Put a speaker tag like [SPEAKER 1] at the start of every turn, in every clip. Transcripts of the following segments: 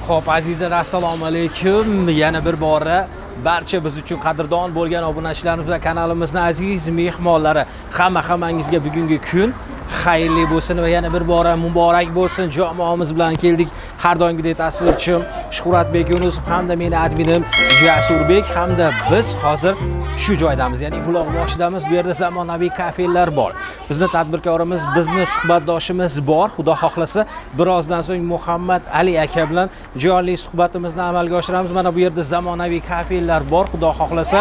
[SPEAKER 1] Xo'p, azizlar, assalomu alaykum. Yana bir bora barcha biz uchun qadrdon bo'lgan obunachilarimiz va kanalimizning aziz mehmonlari, hammangizga bugungi kun xayrli bo'lsin va yana bir bora muborak bo'lsin. Jamoamiz bilan keldik. Har doimgidek tasvirchim Shuhratbek Yunusov hamda meni adminim Jasurbek hamda biz hozir shu joydamiz. Ya'ni vlog boshidamiz. Bu yerda zamonaviy kafelar bor. Bizning tadbirkorimiz, bizning suhbatdoshimiz bor. Xudo xohlasa, birozdan so'ng Muhammad Ali aka bilan jonli suhbatimizni amalga oshiramiz. Mana bu yerda zamonaviy kafelar bor. Xudo xohlasa,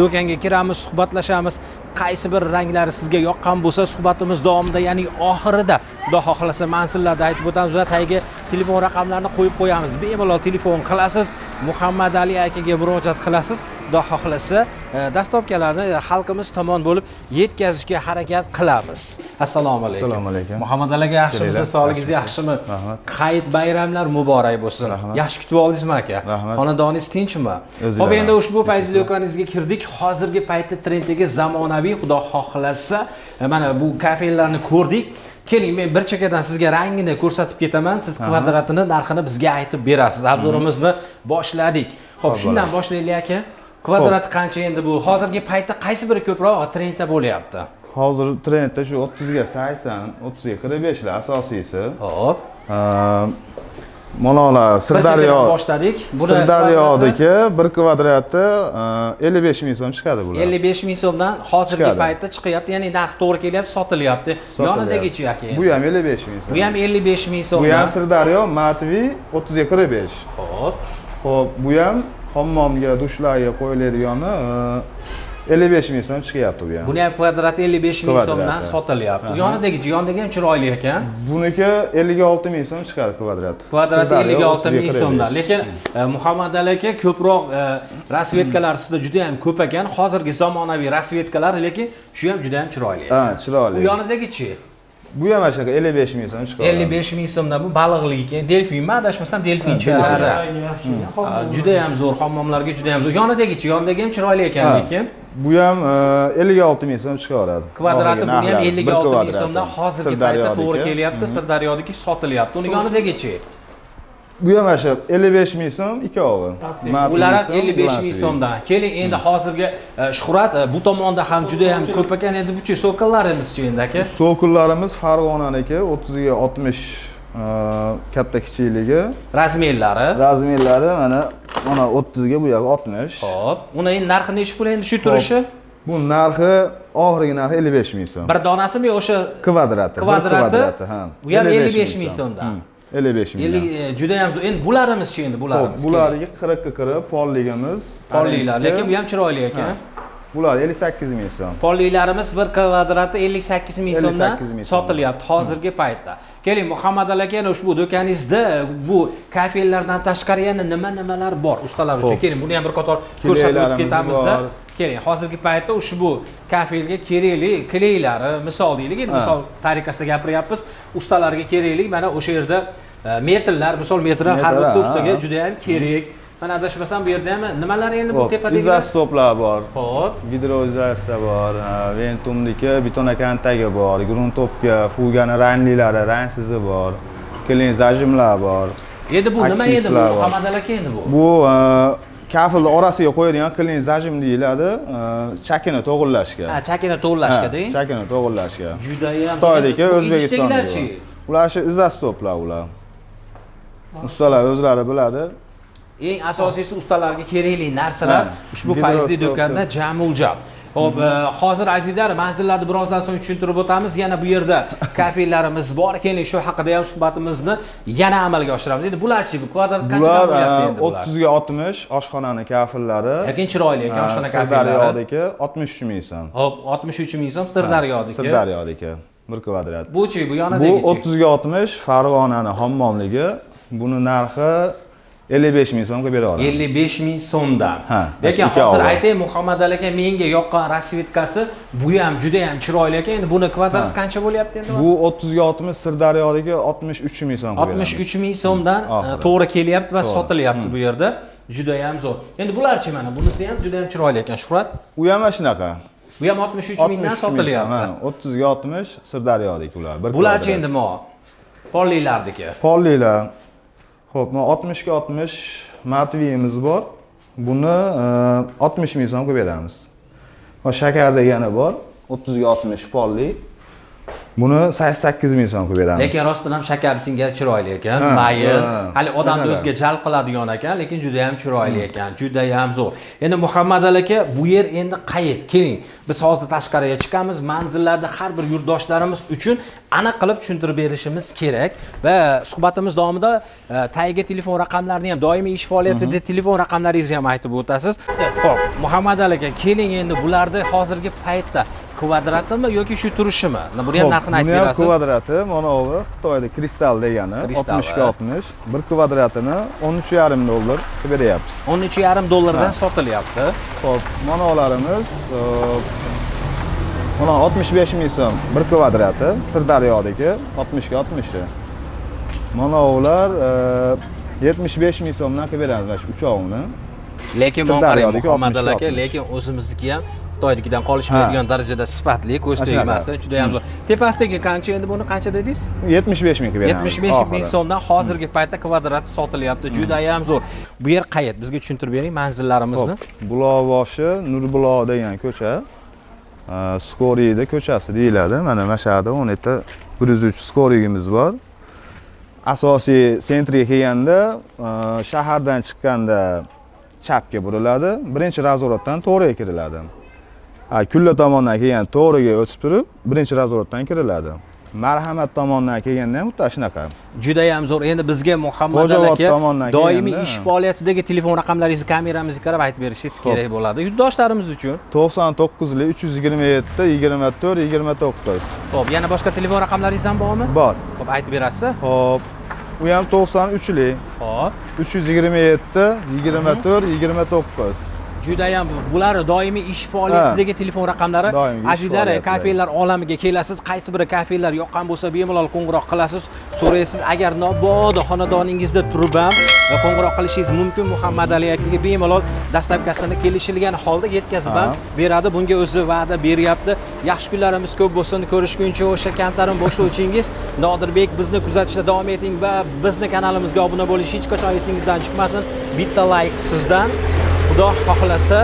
[SPEAKER 1] do'konga kiramiz, suhbatlashamiz. Qaysi bir ranglari sizga yoqqan bo'lsa, suhbatimiz davomida, ya'ni oxirida Xudo xohlasa manzillarni aytib o'tamiz va tagiga telefon raqamlarini qo'yib qo'yamiz. Bemalol telefon qilasiz, Muhammad Ali akaga murojaat qilasiz. Xudo xohlasa, dastlabkilarni xalqimiz tomon bo'lib yetkazishga harakat qilamiz. Assalomu alaykum.
[SPEAKER 2] Assalomu alaykum.
[SPEAKER 1] Muhammad aka, yaxshimisiz? Sog'ligingiz yaxshimi?
[SPEAKER 2] Rahmat.
[SPEAKER 1] Hayit bayramlar muborak bo'lsin. Yaxshi kutib oldingizmi aka? Xonadoningiz tinchmi? Xo'p, endi ushbu fayzli do'koningizga kirdik. Hozirgi paytda trenddagi zamonaviy, Xudo xohlasa, mana bu kafelarni ko'rdik. Keling, men bir chekkadan sizga rangini ko'rsatib ketaman. Siz kvadratini, narxini bizga aytib berasiz. Obzorimizni boshladik. Xo'p, shundan boshlaylik aka. Kvadrat qancha endi bu? Hozirgi paytda qaysi biri ko'proq trendda bo'lyapti?
[SPEAKER 2] Hozir trendda shu 30 ga 80, 30 ga 45 lar asosiysi.
[SPEAKER 1] Hop.
[SPEAKER 2] Mana ular Sirdaryo
[SPEAKER 1] boshladik.
[SPEAKER 2] Sirdaryodagi 1 kvadrati 55 ming so'm chiqadi bular.
[SPEAKER 1] 55 ming so'mdan hozirgi paytda chiqyapti. Ya'ni narx to'g'ri kelyapti, sotilyapti. Yonidagichi aka.
[SPEAKER 2] Bu ham 55 ming so'm.
[SPEAKER 1] Bu ham 55 ming so'mdan.
[SPEAKER 2] Bu ham Sirdaryo Matvi 30 ga 45.
[SPEAKER 1] Hop.
[SPEAKER 2] Xo'p, bu ham hammomga, dushlarga qo'yiladigani 55 ming so'm chiqyapti bu ham.
[SPEAKER 1] Buni ham kvadrati 55 ming so'mdan sotilyapti. Yonidagi ham chiroyli ekan.
[SPEAKER 2] Buniki 56 ming so'm chiqadi kvadrat.
[SPEAKER 1] Kvadrati 56 ming so'mdan. Lekin Muhammad aka ko'proq rasvetkalar sizda juda ham ko'p ekan. Hozirgi zamonaviy rasvetkalar, lekin shu ham juda ham chiroyli.
[SPEAKER 2] Ha, chiroyli.
[SPEAKER 1] Bu yonidagichi?
[SPEAKER 2] Bu ham o'shaqa 55 ming so'm chiqadi.
[SPEAKER 1] 55 ming so'mdan bu baliqlik ekan. Delfinmi, adashmasam delfinchalari. Juda ham zo'r, hammomlarga juda ham zo'r. Yonidagichi ham chiroyli ekan lekin.
[SPEAKER 2] Bu ham 56 ming so'm chiqaradi.
[SPEAKER 1] Kvadrati bu ham 56 ming so'mdan hozirgi paytda to'g'ri kelyapti. Sirdaryodagi sotilyapti. Uni yonidagichi?
[SPEAKER 2] Bu ham o'sha 55 ming so'm ikkovi.
[SPEAKER 1] Ular ham 55 ming so'mdan. Keling, endi hozirgi Shuhrat bu tomonda ham juda ham ko'p ekan. Endi bu so'killarimiz-chi endi aka?
[SPEAKER 2] So'killarimiz Farg'onaniki 30 ga 60 katta kichikligi.
[SPEAKER 1] Razmerlari
[SPEAKER 2] mana 30 ga bu yoq 60.
[SPEAKER 1] Hop. Uni endi narxi nechi pul endi shu turishi?
[SPEAKER 2] Bu narxi oxirgi narxi 55 ming so'm.
[SPEAKER 1] Bir donasimi o'sha
[SPEAKER 2] kvadrati?
[SPEAKER 1] Ha. Bu ham 55 ming so'mdan.
[SPEAKER 2] 55 ming.
[SPEAKER 1] Juda ham zo'r. Endi bularimiz-chi endi bularimiz.
[SPEAKER 2] Bularga 40 ga 40 polligimiz.
[SPEAKER 1] Polliklar, lekin bu ham chiroyli ekan.
[SPEAKER 2] Bular 58 ming so'm.
[SPEAKER 1] Polliklarimiz 1 kvadrati 58 ming so'mdan sotilyapti hozirgi paytda. Keling, Muhammad aka, yana ushbu do'koningizda bu kafelardan tashqari yana nimalar bor ustalar uchun? Keling, buni ham bir qator ko'rsatib o'tib ketamizda. Keling, hozirgi paytda ushbu kafelga kerakli kleylar, misol deylik, endi misol tariqasida gapiryapmiz. Ustalarga kerakli mana o'sha yerda metrlar, misol metr har bitta ustaga juda ham kerak. Mana adashmasam bu yerda ham nimalar endi bu tepadagi
[SPEAKER 2] izostoplar bor.
[SPEAKER 1] Xo'p.
[SPEAKER 2] Gidroizolyatsiya bor, ventumniki beton kantagi bor, gruntopga, fugani ranglilari, rangsizi bor. Keling, zajimlar bor.
[SPEAKER 1] Endi bu nima endi bu? Muhammad aka endi bu?
[SPEAKER 2] Bu kafelni orasiga qo'yadigan klin zajim deyiladi, chakini to'g'irlashga.
[SPEAKER 1] Ha, chakini to'g'irlashga-da.
[SPEAKER 2] Chakini to'g'irlashga.
[SPEAKER 1] Juda ham
[SPEAKER 2] Xitoydagi, O'zbekistonda. Ular shu izostoplar ular. Ustalar o'zlari biladi.
[SPEAKER 1] Eng asosiysi ustalarga kerakli narsalar ushbu fayzli do'konda jamul-jam. Xo'p, hozir azizlar, manzillarni birozdan so'ng tushuntirib o'tamiz. Yana bu yerda kafelarimiz bor. Keling, shu haqida ham suhbatimizni yana amalga oshiramiz. Endi bularchi bu kvadrat qanchadan bo'lyapti endi bular? 30 ga 60 oshxonani kafellari. Lekin chiroyli ekan oshxona kafellari.
[SPEAKER 2] Sirdaryodagi 63 ming so'm.
[SPEAKER 1] Hop, 63 ming so'm
[SPEAKER 2] Sirdaryodagi 1 kvadrat.
[SPEAKER 1] Bu-chi, bu yonidagichi?
[SPEAKER 2] Bu 30 ga 60 Farg'onani hammomligi. Buni narxi 55 ming so'mga bera olamiz.
[SPEAKER 1] 55 ming so'mdan. Lekin hozir aytay, Muhammad aka menga yoqqan rasvetkasi bu ham juda ham chiroyli ekan. Endi buni kvadrat qancha bo'lyapti endi?
[SPEAKER 2] Bu 30 ga 60 Sirdaryodagi 63 ming so'mga beramiz.
[SPEAKER 1] 63 ming so'mdan to'g'ri kelyapti va sotilyapti bu yerda. Juda ham zo'r. Endi bularchi mana bunisi ham juda ham chiroyli ekan, Shuhrat.
[SPEAKER 2] U ham mana shunaqa.
[SPEAKER 1] Bu ham 63 mingdan sotilyapti.
[SPEAKER 2] 30 ga 60 Sirdaryodagi ular.
[SPEAKER 1] Bularchi endi mo polliklardiki.
[SPEAKER 2] Polliklar. Xo'p, mana 60 ga 60 Matviyimiz bor. Buni 60 ming so'm qilib beramiz. Va shakar degani bor. 30 ga 60 polli. Buni 88 ming so'm qilib beramiz.
[SPEAKER 1] Lekin rostdan ham shakari singari chiroyli ekan, mayin. Hali odamni o'ziga jalb qiladigan ekan, lekin juda ham chiroyli ekan, juda ham zo'r. Endi Muhammad aka, bu yer endi qayet? Keling, biz hozir tashqariga chiqamiz, manzillarda har bir yurtdoshlarimiz uchun aniq qilib tushuntirib berishimiz kerak va suhbatimiz davomida tagiga telefon raqamlarini ham, doimiy ish faoliyatida telefon raqamlaringizni ham aytib o'tasiz. Xo'p, Muhammad aka, keling endi bularni hozirgi paytda kvadratimi yoki shu turishimi? Buni ham narxini aytib berasiz.
[SPEAKER 2] Bu kvadrati mana bu Xitoyda kristal degani 60 ga 60. 1 kvadratini 13,5 dollar qilib beryapmiz.
[SPEAKER 1] 13,5 dollardan sotilyapti.
[SPEAKER 2] Xo'p, mana ularimiz mana 65 ming so'm 1 kvadrati Sirdaryodagi 60 ga 60. Mana ular 75 ming so'mdan qilib beramiz mana shu uchovini.
[SPEAKER 1] Lekin men qarang Muhammad aka, lekin o'zimizniki ham Xitoydagidan qolishmaydigan darajada sifatli, ko'z tegmasdan juda ham zo'r. Tepasidagi qancha endi buni qancha dedingiz?
[SPEAKER 2] 75 ming qilib beramiz.
[SPEAKER 1] 75 ming so'mdan hozirgi paytda kvadrat sotilyapti. Juda ham zo'r. Bu yer qayet? Bizga tushuntirib bering manzillarimizni.
[SPEAKER 2] Buloqboshi Nurbuloq degan ko'cha. Skoriyda ko'chasi deyiladi. Mana bu yerda 17 103 Skoriyimiz bor. Asosiy sentriga kelganda, shahardan chiqqanda chapga buriladi. Birinchi razvoratdan to'g'riga kiriladi. Kulla tomondan kelgan to'g'riga o'tib turib, birinchi razvoratdan kiriladi. Marhamat tomondan kelganda ham xuddi shunaqa.
[SPEAKER 1] Juda ham zo'r. Endi bizga Muhammad aka doimiy ish faoliyatidagi telefon raqamlaringizni kameramizga qarab aytib berishingiz kerak bo'ladi. Yurtdoshlarimiz uchun
[SPEAKER 2] 99 327 24 29.
[SPEAKER 1] Xo'p, yana boshqa telefon raqamlaringiz ham bormi?
[SPEAKER 2] Bor.
[SPEAKER 1] Xo'p, aytib berasiz?
[SPEAKER 2] Xo'p. Bu ham 93 lik.
[SPEAKER 1] Xo'p.
[SPEAKER 2] 327 24 29.
[SPEAKER 1] Juda ham bular doimiy ish faoliyatidagi telefon raqamlari. Ajidar kafelar olamiga kelasiz, qaysi biri kafelar yoqqan bo'lsa bemalol qo'ng'iroq qilasiz, so'raysiz. Agar mabodo xonadoningizda turib ham qo'ng'iroq qilishingiz mumkin. Muhammad Ali akaga bemalol dastavkasini kelishilgan holda yetkazib ham beradi. Bunga o'zi va'da beryapti. Yaxshi kunlarimiz ko'p bo'lsin. Ko'rishguncha o'sha kamtarin boshlovchingiz Nodirbek bizni kuzatishda davom eting va bizni kanalimizga obuna bo'lish hech qachon esingizdan chiqmasin. Bitta like sizdan. Xudo xohlasa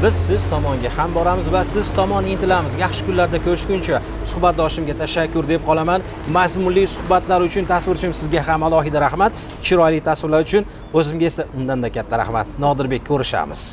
[SPEAKER 1] biz siz tomonga ham boramiz va siz tomon intilamiz. Yaxshi kunlarda ko'rishguncha suhbatdoshimga tashakkur deb qolaman. Mazmunli suhbatlar uchun, tasvirchim sizga ham alohida rahmat. Chiroyli tasvirlar uchun o'zimga esa undan da katta rahmat. Nodirbek, ko'rishamiz.